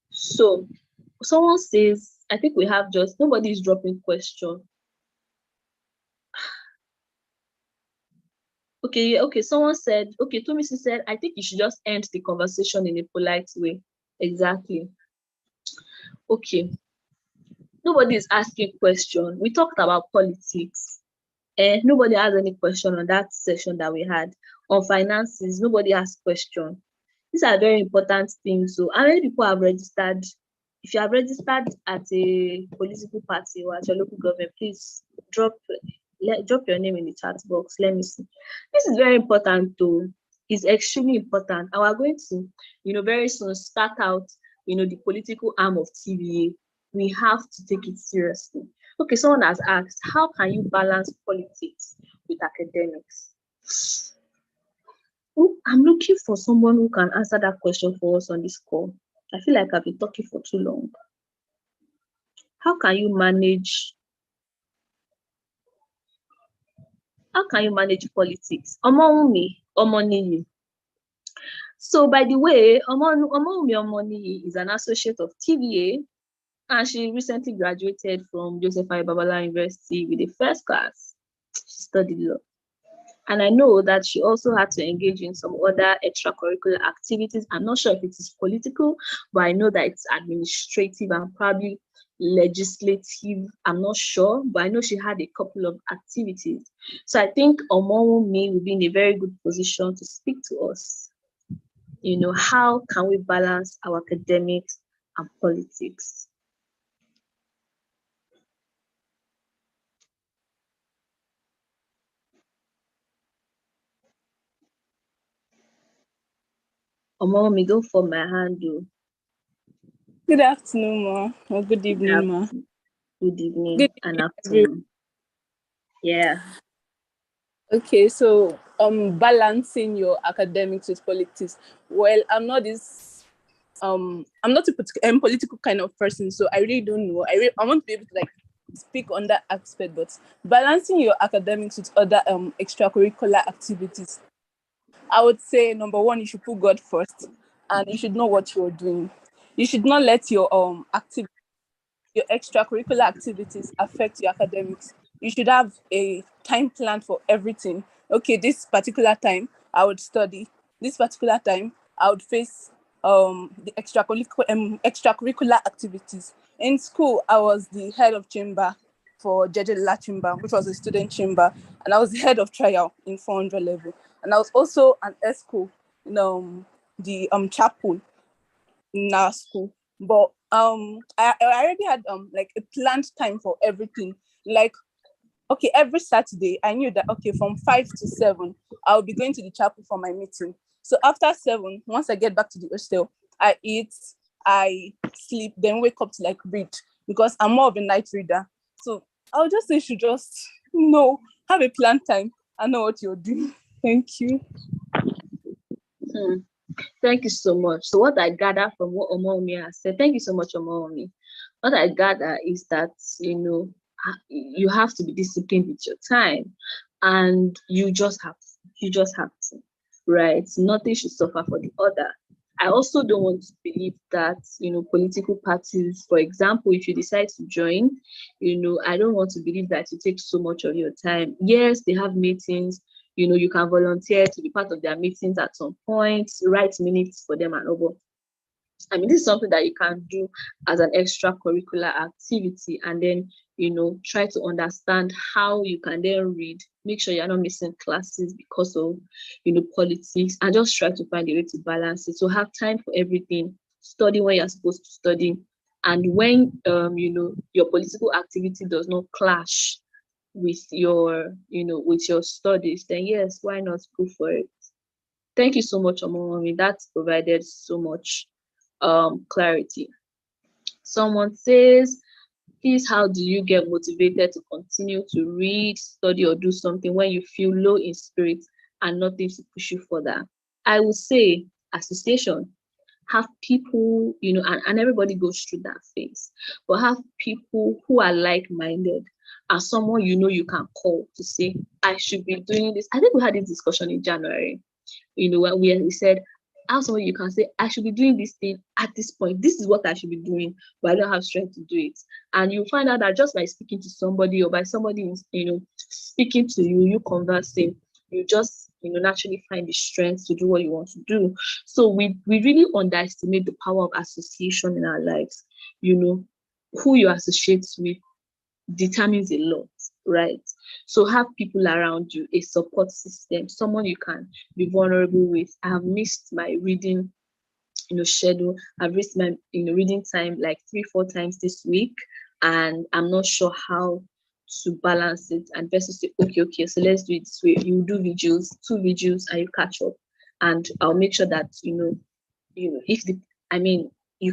So someone says, I think we have just nobody's dropping question. Okay, someone said, Tomisi said, I think you should just end the conversation in a polite way. Exactly. Okay. Nobody is asking question. We talked about politics. Nobody has any question on that session that we had. On finances, nobody asked question. These are very important things. So how many people have registered? If you have registered at a political party or at your local government, please drop your name in the chat box. Let me see. This is very important too. It's extremely important. And we're going to, very soon start out, the political arm of TVA. We have to take it seriously. Okay, someone has asked, how can you balance politics with academics? I'm looking for someone who can answer that question for us on this call. I feel like I've been talking for too long. How can you manage politics? Omoniyi. So by the way, Omoniyi is an associate of TVA, and she recently graduated from Joseph Babala University with a first class. She studied law. And I know that she also had to engage in some other extracurricular activities. I'm not sure if it is political, but I know that it's administrative and probably legislative. I'm not sure, but I know she had a couple of activities. So I think Omowumi will be in a very good position to speak to us. How can we balance our academics and politics? Omowumi, don't fall my hand, though. Good afternoon, ma. Or good evening, ma. Good evening and afternoon. Yeah. Okay, so balancing your academics with politics. Well, I'm not a political kind of person, so I really don't know. I want to be able to speak on that aspect, but balancing your academics with other extracurricular activities, I would say number one, you should put God first, and you should know what you're doing. You should not let your extracurricular activities affect your academics. You should have a time plan for everything. Okay, this particular time I would study. This particular time I would face the extracurricular activities. In school, I was the head of chamber for Jejela chamber, which was a student chamber, and I was the head of trial in 400 level. And I was also an ESCO in the chapel in our school. But I already had like a planned time for everything. Like, okay, every Saturday I knew that okay, from 5 to 7, I'll be going to the chapel for my meeting. So after 7, once I get back to the hostel, I eat, I sleep, then wake up to like read because I'm more of a night reader. So I'll just say you should just have a planned time. I know what you're doing. Thank you. Thank you so much. So what I gather from what Omomi has said, thank you so much, Omomi. What I gather is that, you have to be disciplined with your time, and you just have to, right? Nothing should suffer for the other. I also don't want to believe that, political parties, for example, if you decide to join, I don't want to believe that it takes so much of your time. Yes, they have meetings, you can volunteer to be part of their meetings at some point, write minutes for them and all. I mean, this is something that you can do as an extracurricular activity, and then, try to understand how you can then read, make sure you're not missing classes because of, politics, and just try to find a way to balance it. So have time for everything, study when you're supposed to study. And when, your political activity does not clash with your, with your studies, then yes, why not go for it? Thank you so much, Omowami. That's provided so much clarity. Someone says, please, how do you get motivated to continue to read, study, or do something when you feel low in spirit and nothing to push you further? I would say association. Have people, and everybody goes through that phase, but have people who are like-minded and someone you can call to say, I should be doing this. I think we had this discussion in January, when we said, how someone you can say, I should be doing this thing at this point. This is what I should be doing, but I don't have strength to do it. And you find out that just by speaking to somebody, or by somebody, speaking to you, you conversing, you just, naturally find the strength to do what you want to do. So we really underestimate the power of association in our lives. Who you associate with determines a lot, right? So have people around you, a support system, someone you can be vulnerable with. I have missed my reading, schedule. I've missed my, reading time like 3-4 times this week, and I'm not sure how to balance it. And person say, okay, so let's do it this way. You do videos, 2 videos, and you catch up. And I'll make sure that, you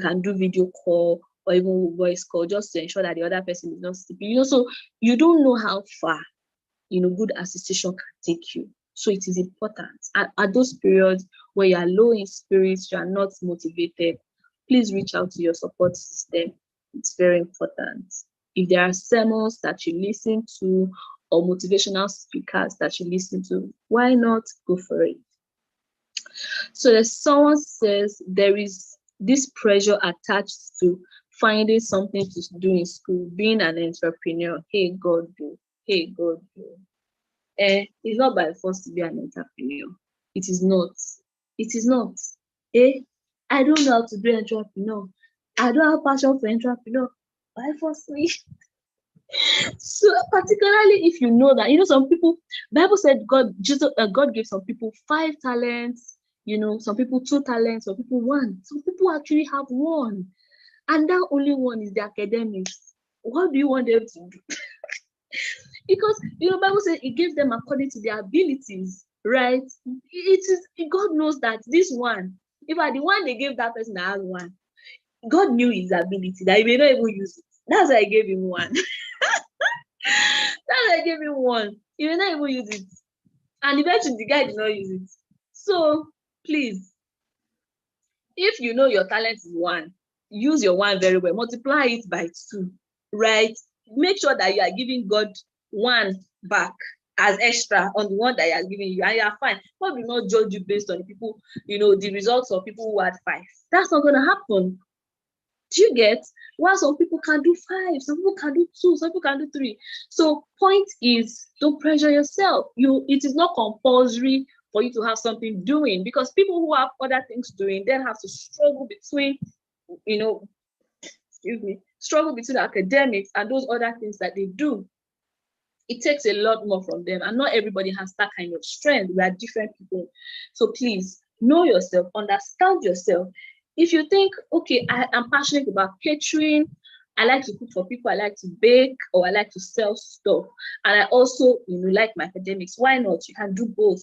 can do video call or even voice call, just to ensure that the other person is not sleeping. So you don't know how far, good association can take you. So it is important. At those periods where you are low in spirits, you are not motivated, please reach out to your support system. It's very important. If there are sermons that you listen to or motivational speakers that you listen to, why not go for it? So there's someone says there is this pressure attached to finding something to do in school, being an entrepreneur. Hey, God, do. Hey, God, do. It's not by force to be an entrepreneur. It is not. It is not. I don't know how to be an entrepreneur. I don't have passion for entrepreneur. Why force me? So particularly if you know that, some people, Bible said God gave some people 5 talents, some people 2 talents, some people 1. Some people actually have 1. And that only 1 is the academics. What do you want them to do? Because Bible says it gives them according to their abilities, right? God knows that this one, if I the one they gave that person that has 1, God knew his ability that he may not even use it. That's why I gave him 1. That's why I gave him 1. He may not even use it. And eventually the guy did not use it. So please, if you know your talent is 1, use your 1 very well. Multiply it by 2, right? Make sure that you are giving God 1 back as extra on the one that he has given you, and you are fine. God will not judge you based on the people, the results of people who had 5. That's not going to happen. Do you get? While some people can do 5, some people can do 2, some people can do 3. So point is, don't pressure yourself. It is not compulsory for you to have something doing, because people who have other things doing then have to struggle between, struggle between academics and those other things that they do. It takes a lot more from them, and not everybody has that kind of strength. We are different people. So please know yourself, understand yourself. If you think, okay, I'm passionate about catering, I like to cook for people, I like to bake, or I like to sell stuff, and I also like my academics, why not? You can do both,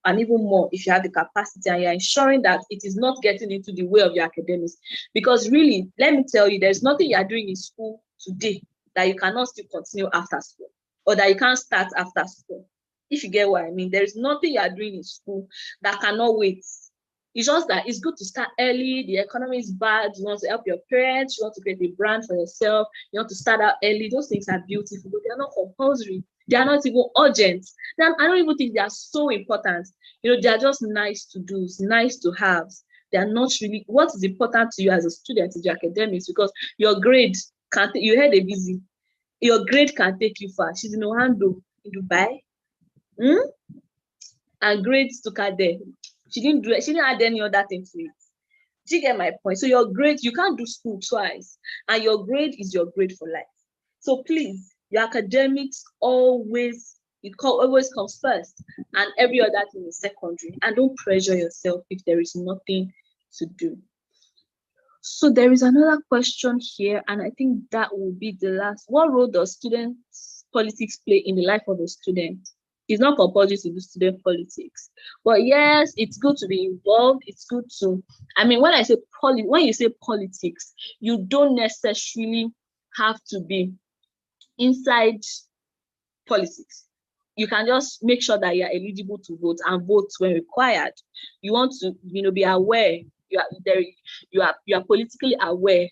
and even more if you have the capacity and you're ensuring that it is not getting into the way of your academics. Because really, let me tell you, there's nothing you are doing in school today that you cannot still continue after school, or that you can't start after school. If you get what I mean, there is nothing you are doing in school that cannot wait. It's just that it's good to start early. The economy is bad. You want to help your parents. You want to create a brand for yourself. You want to start out early. Those things are beautiful, but they are not compulsory. They are not even urgent. Then I don't even think they are so important. They are just nice to do, nice to have. They are not really. What is important to you as a student is your academics, because your grade can't. You had a busy. Your grade can take you far. She's in Ohando, in Dubai. And grades took her there. She didn't add any other thing to it. Do you get my point? So your grade, you can't do school twice, and your grade is your grade for life. So please, your academics always comes first, and every other thing is secondary. And don't pressure yourself if there is nothing to do. So there is another question here, and I think that will be the last. What role does students' politics play in the life of a student? It's not compulsory to do student politics, but yes, it's good to be involved. It's good to, when you say politics, you don't necessarily have to be inside politics. You can just make sure that you are eligible to vote and vote when required. You want to, be aware. You are politically aware,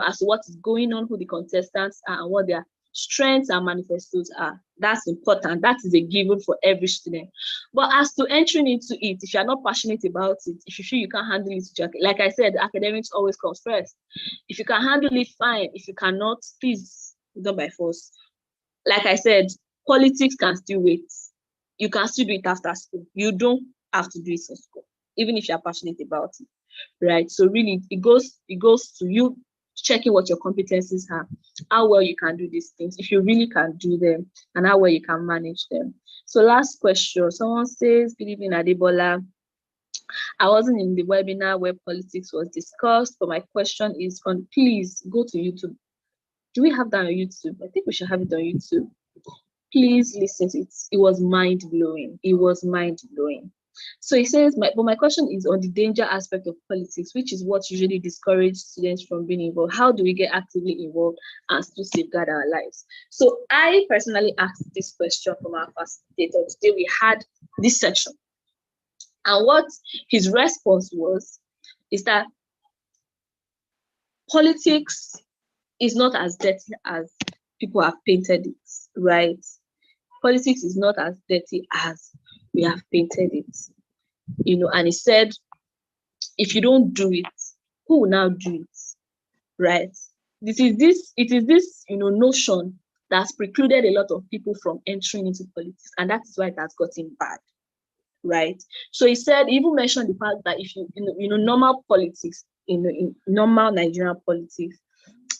as to what is going on, who the contestants are, and what their strengths and manifestos are. That's important. That is a given for every student. But as to entering into it, if you're not passionate about it, if you feel you can't handle it, like I said, academics always comes first. If you can handle it, fine. If you cannot, please, don't by force. Like I said, politics can still wait. You can still do it after school. You don't have to do it in school, even if you're passionate about it, right? So really, it goes to you checking what your competencies are, how well you can do these things, if you really can do them, and how well you can manage them. So last question. Someone says, good evening, Adebola. I wasn't in the webinar where politics was discussed, but my question is please go to YouTube. Do we have that on YouTube? I think we should have it on YouTube. Please listen to it. It was mind-blowing. It was mind-blowing. So he says, but my question is on the danger aspect of politics, which is what usually discourages students from being involved. How do we get actively involved and still safeguard our lives? So I personally asked this question from our facilitator. Today we had this section. And what his response was, is that politics is not as dirty as people have painted it, right? Politics is not as dirty as we have painted it, and he said, if you don't do it, who will now do it, right? It is this notion that's precluded a lot of people from entering into politics, and that is why it has gotten bad, right? So he said, he even mentioned the fact that if you normal politics, in normal Nigerian politics,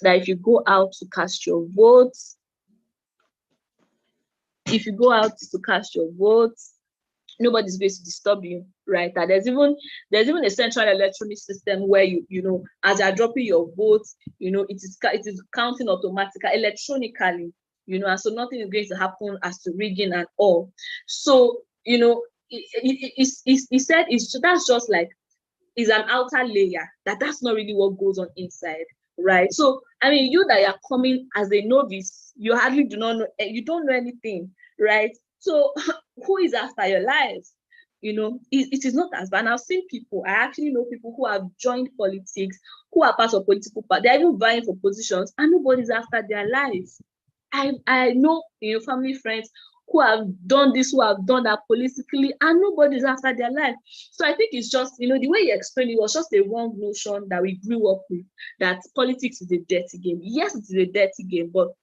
that if you go out to cast your votes, nobody's going to disturb you, right? That there's even a central electronic system where as you're dropping your votes, it is counting automatically, electronically, and so nothing is going to happen as to rigging at all. So he said that's just like, is an outer layer, that's not really what goes on inside, right? So you that are coming as a novice, you hardly do not know, you don't know anything, right? So who is after your lives? It is not as bad. I've seen people, I actually know people who have joined politics, who are part of political party, they're even vying for positions, and nobody's after their lives. I know family, friends who have done this, who have done that politically, and nobody's after their life. So I think it's just, the way you explained it was just a wrong notion that we grew up with, that politics is a dirty game. Yes, it is a dirty game, but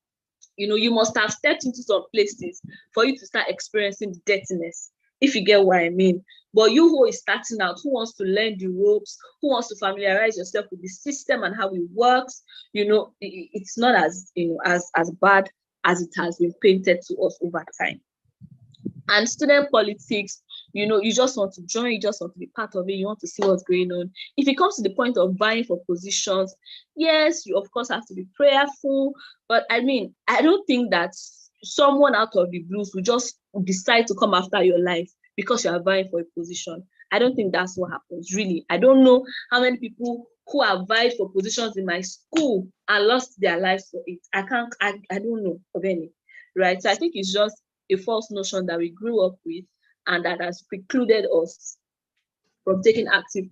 you must have stepped into some places for you to start experiencing the dirtiness, if you get what I mean. But you who is starting out, who wants to learn the ropes, who wants to familiarize yourself with the system and how it works, it's not as as bad as it has been painted to us over time. And student politics, you just want to join, you just want to be part of it, you want to see what's going on. If it comes to the point of vying for positions, yes, you of course have to be prayerful, but I mean, I don't think that someone out of the blues will just decide to come after your life because you are vying for a position. I don't think that's what happens, really. I don't know how many people who have vied for positions in my school and lost their lives for it. I don't know of any, right? So I think it's just a false notion that we grew up with and that has precluded us from taking active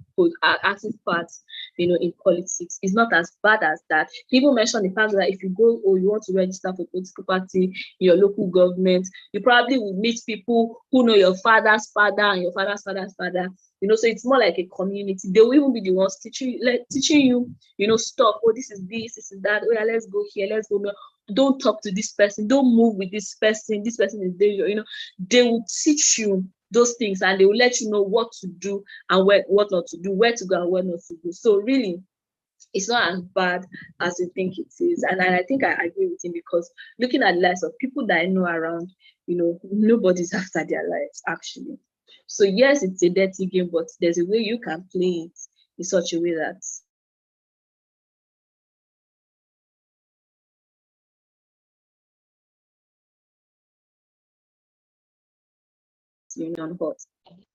parts, in politics. It's not as bad as that. People mention the fact that if you go or you want to register for a political party in your local government, you probably will meet people who know your father's father and your father's father's father. So it's more like a community. They will even be the ones teaching you, stuff. Oh, this is that. Oh, yeah, let's go here, let's go there. Don't talk to this person. Don't move with this person. This person is dangerous. They will teach you those things and they will let you know what to do and what not to do, where to go and where not to go. So really, it's not as bad as you think it is. And I think I agree with him, because looking at the lives of people that I know around, nobody's after their lives, actually. So yes, it's a dirty game, but there's a way you can play it in such a way that Union Hot.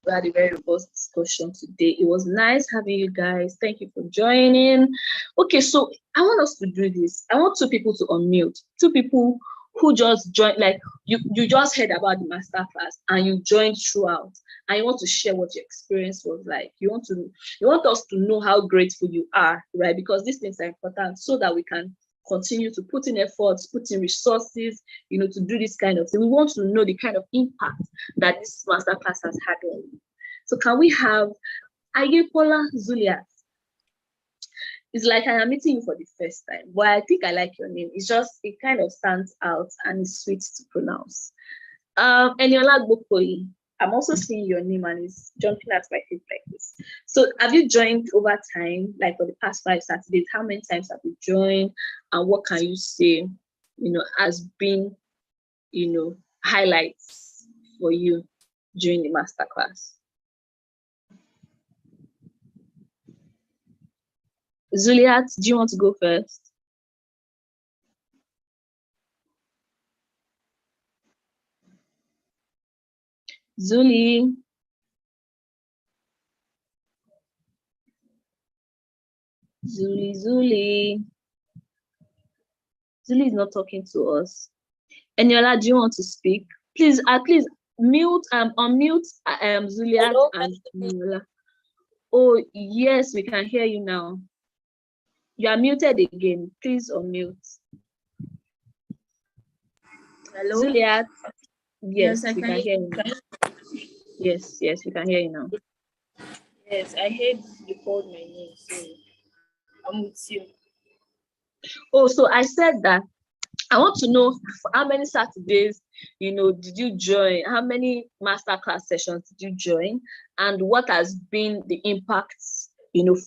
We had a very robust discussion today. It was nice having you guys. Thank you for joining. Okay, so I want us to do this. I want two people to unmute. Two people who just joined, like you just heard about the masterclass and you joined throughout, and you want to share what your experience was like. You want us to know how grateful you are, right? Because these things are important so that we can continue to put in efforts, put in resources, to do this kind of thing. We want to know the kind of impact that this masterclass has had on you. So can we have Ayepola Zuliat? It's like I am meeting you for the first time, but I think I like your name. It kind of stands out and is sweet to pronounce. Eniola Gbokoyi. I'm also seeing your name and it's jumping at my feet like this. So have you joined over time, like for the past 5 Saturdays? How many times have you joined? And what can you say, has been, highlights for you during the masterclass? Zuliat, do you want to go first? Zuli. Zuli. Zuli is not talking to us. Eniola, do you want to speak? Please, at least unmute Zuliat and Eniola. Oh, yes, we can hear you now. You are muted again. Please unmute. Hello? Zuliat. Yes, I we can hear you now. Yes, we can hear you now. Yes, I heard you called my name, so I'm with you. Oh, so I said that I want to know how many Saturdays, did you join? How many masterclass sessions did you join? And what has been the impacts,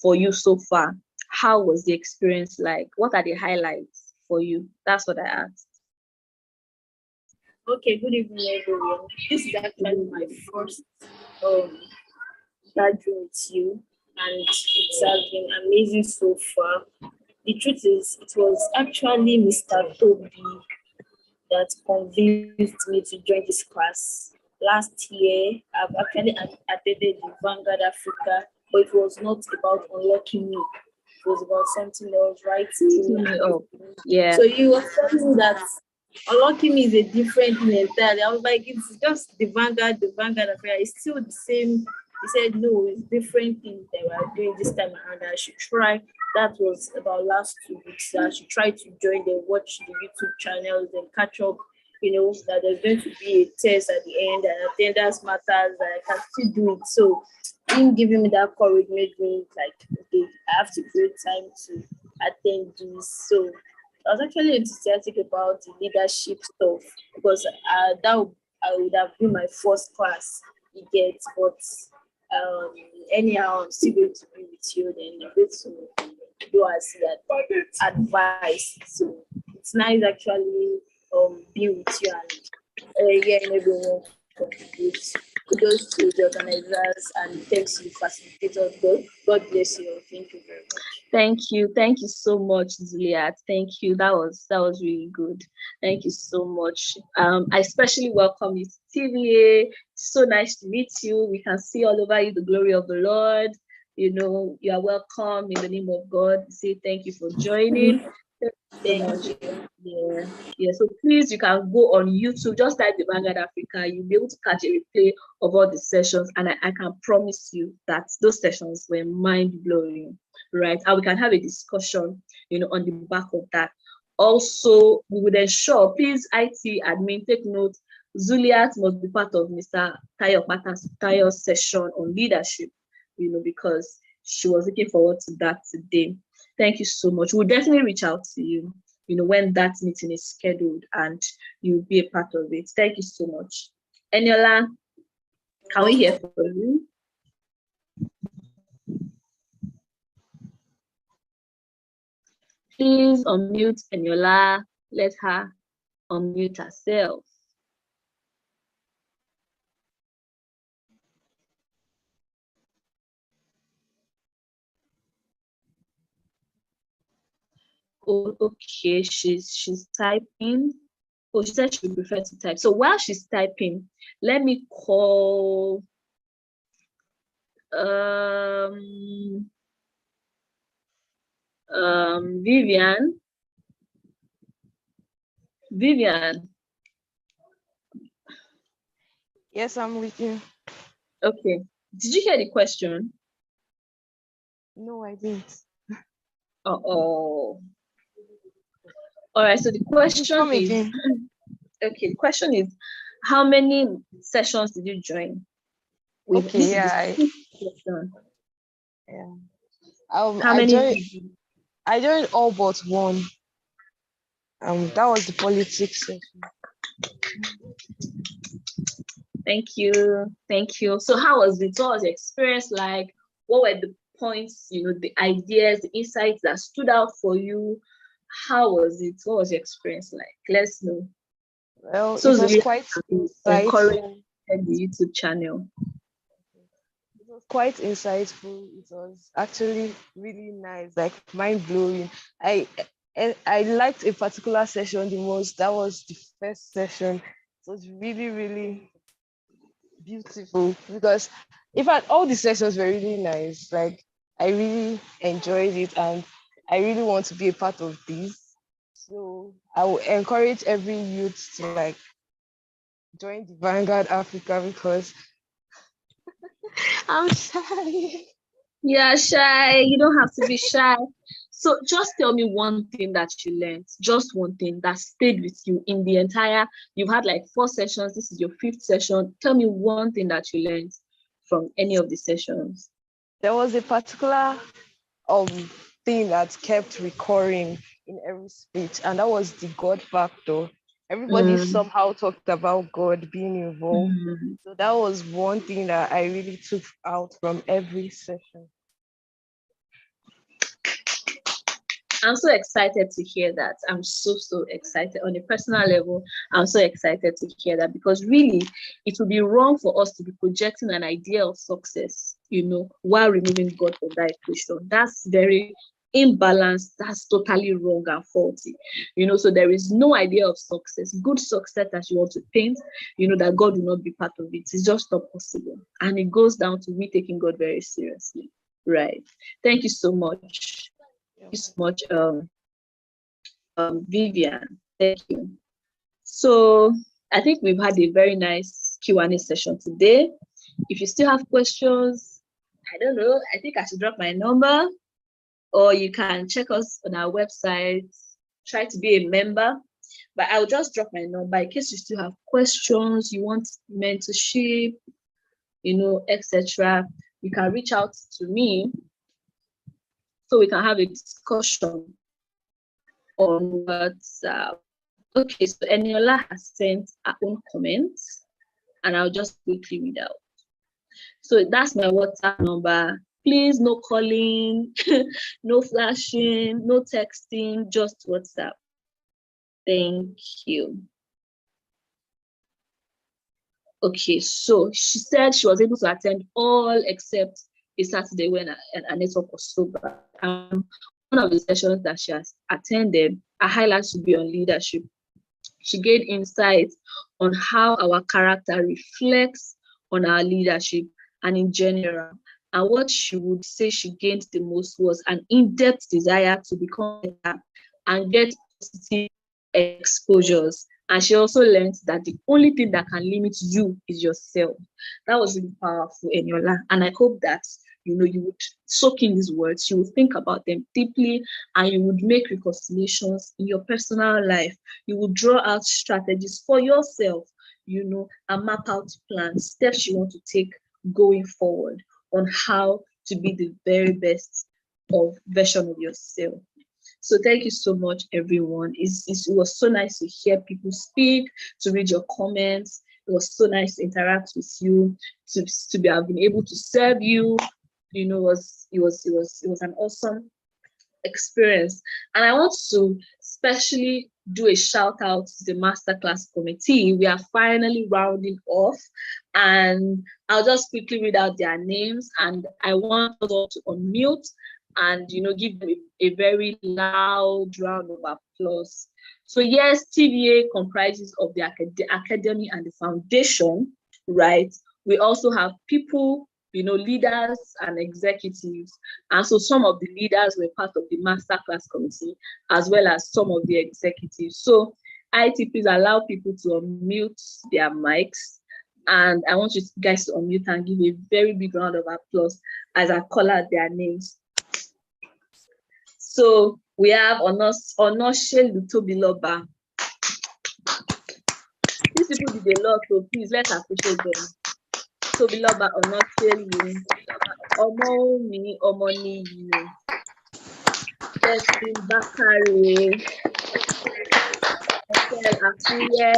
for you so far? How was the experience like? What are the highlights for you? That's what I asked. Okay, good evening, everyone. This is actually my first gathering with you, and it's been amazing so far. The truth is, it was actually Mr. Toby that convinced me to join this class. Last year, I've actually attended the Vanguard Africa, but it was not about unlocking me. It was about something else, right? Yeah. So you were telling me that unlocking me is a different thing entirely. I was like, it's just the Vanguard Africa. It's still the same. He said, no, it's different things that we are doing this time around. I should try. That was about last 2 weeks. I should try to join them, watch the YouTube channels, and catch up. That there's going to be a test at the end, and attendance matters, and I can still do it. So him giving me that courage made me like, okay, I have to create time to attend this. So I was actually enthusiastic about the leadership stuff because I would have been my first class, you get, but anyhow I'm still going to be with you, then you're going to do as that advice. So it's nice actually be with you and hearing everyone contribute. Kudos to the organizers and thanks to the facilitators. God bless you. Thank you very much. Thank you so much, Zuliat. Thank you. That was really good. Thank you so much. I especially welcome you to TVA. So nice to meet you. We can see all over you the glory of the Lord. You are welcome in the name of God. Say thank you for joining. Thank you. Yeah. So please, you can go on YouTube, just type the Vanguard Africa. You'll be able to catch a replay of all the sessions, and I can promise you that those sessions were mind blowing, right? And we can have a discussion, on the back of that. Also, we would ensure, please, IT admin, take note. Zuliat must be part of Mr. Tayo's session on leadership, because she was looking forward to that today. Thank you so much. We'll definitely reach out to you, when that meeting is scheduled, and you'll be a part of it. Thank you so much. Eniola, can we hear from you? Please unmute Eniola. Let her unmute herself. Oh, okay, she's typing. Oh, she said she would prefer to type. So while she's typing, let me call Vivian. Vivian. Yes, I'm with you. Okay. Did you hear the question? No, I didn't. All right. So the question is, okay, the question is, how many sessions did you join? Okay, yeah. How many? I joined all but one. That was the politics session. Thank you. So how was it? What was the experience like? What were the points, the ideas, the insights that stood out for you? How was it? What was your experience like? Let's know. Well, so it was quite insightful. The YouTube channel. It was quite insightful. It was actually really nice, like mind-blowing. I liked a particular session the most. That was the first session. It was really, really beautiful because in fact all the sessions were really nice. Like I really enjoyed it and I really want to be a part of this. So I will encourage every youth to like join the Vanguard Africa because I'm shy. Yeah, shy. You don't have to be shy. So just tell me one thing that you learned, just one thing that stayed with you in the entire, you've had like 4 sessions, this is your 5th session. Tell me one thing that you learned from any of the sessions. There was a particular thing that kept recurring in every speech, and that was the God factor. Everybody somehow talked about God being involved. So that was one thing that I really took out from every session. I'm so excited to hear that. I'm so excited. On a personal level, I'm so excited to hear that because really, it would be wrong for us to be projecting an idea of success, while removing God from that equation. That's very imbalanced. That's totally wrong and faulty. So there is no idea of success, good success that you want to paint, that God will not be part of it. It's just not possible. And it goes down to me taking God very seriously. Right. Thank you so much. Thank you so much, Vivian. Thank you. So I think we've had a very nice Q&A session today. If you still have questions, I don't know, I think I should drop my number, or you can check us on our website, try to be a member. But I'll just drop my number in case you still have questions, you want mentorship, etc. You can reach out to me so we can have a discussion on WhatsApp. Okay, so Eniola has sent her own comments, and I'll just quickly read out. So that's my WhatsApp number. Please, no calling, no flashing, no texting, just WhatsApp. Thank you. Okay, so she said she was able to attend all except a Saturday when a network was sober. One of the sessions that she has attended, a highlight should be on leadership. She gained insight on how our character reflects on our leadership and in general. And what she would say she gained the most was an in-depth desire to become better and get positive exposures. And she also learned that the only thing that can limit you is yourself. That was really powerful, Eniola. And I hope that you would soak in these words, you would think about them deeply, and you would make reconciliations in your personal life. You would draw out strategies for yourself, and map out plans, steps you want to take going forward on how to be the very best version of yourself. So thank you so much, everyone. It was so nice to hear people speak, to read your comments. It was so nice to interact with you, to have been able to serve you. It was an awesome experience. And I want to especially do a shout out to the Masterclass committee. We are finally rounding off, and I'll just quickly read out their names, and I want us all to unmute and give them a very loud round of applause. So yes, TVA comprises of the academy and the foundation, right? We also have people, leaders and executives. And so some of the leaders were part of the Masterclass committee, as well as some of the executives. So IT, please allow people to unmute their mics. And I want you guys to unmute and give a very big round of applause as I call out their names. So we have Onoshe Lutobiloba. These people did a lot, so please let's appreciate them. Tobiloba Onoshe Omomi Omoni, Justin Bakare, Michael Akuye,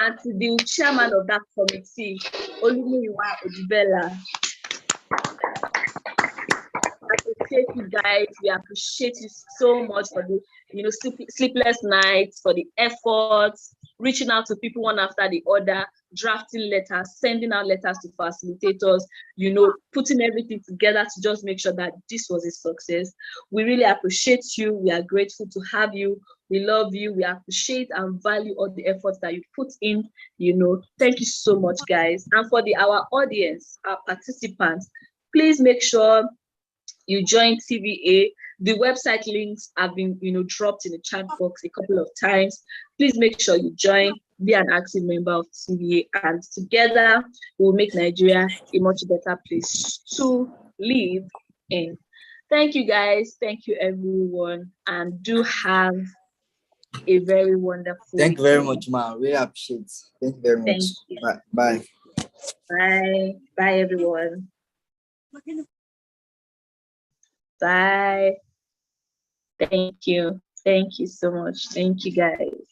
and to the chairman of that committee, Olumiwa Odibela. Appreciate you guys. We appreciate you so much for the sleepless nights, for the efforts, reaching out to people one after the other, drafting letters, sending out letters to facilitators, putting everything together to just make sure that this was a success. We really appreciate you. We are grateful to have you. We love you. We appreciate and value all the efforts that you put in. Thank you so much, guys. And for our audience, our participants, please make sure you join TVA. The website links have been, dropped in the chat box a couple of times. Please make sure you join, be an active member of TVA, and together we'll make Nigeria a much better place to live in. Thank you, guys. Thank you, everyone, and do have a very wonderful. Thank you very much, ma. Really appreciate it. Thank you very much. Thank you. Bye. Bye. Bye, everyone. Bye. Thank you. Thank you so much. Thank you, guys.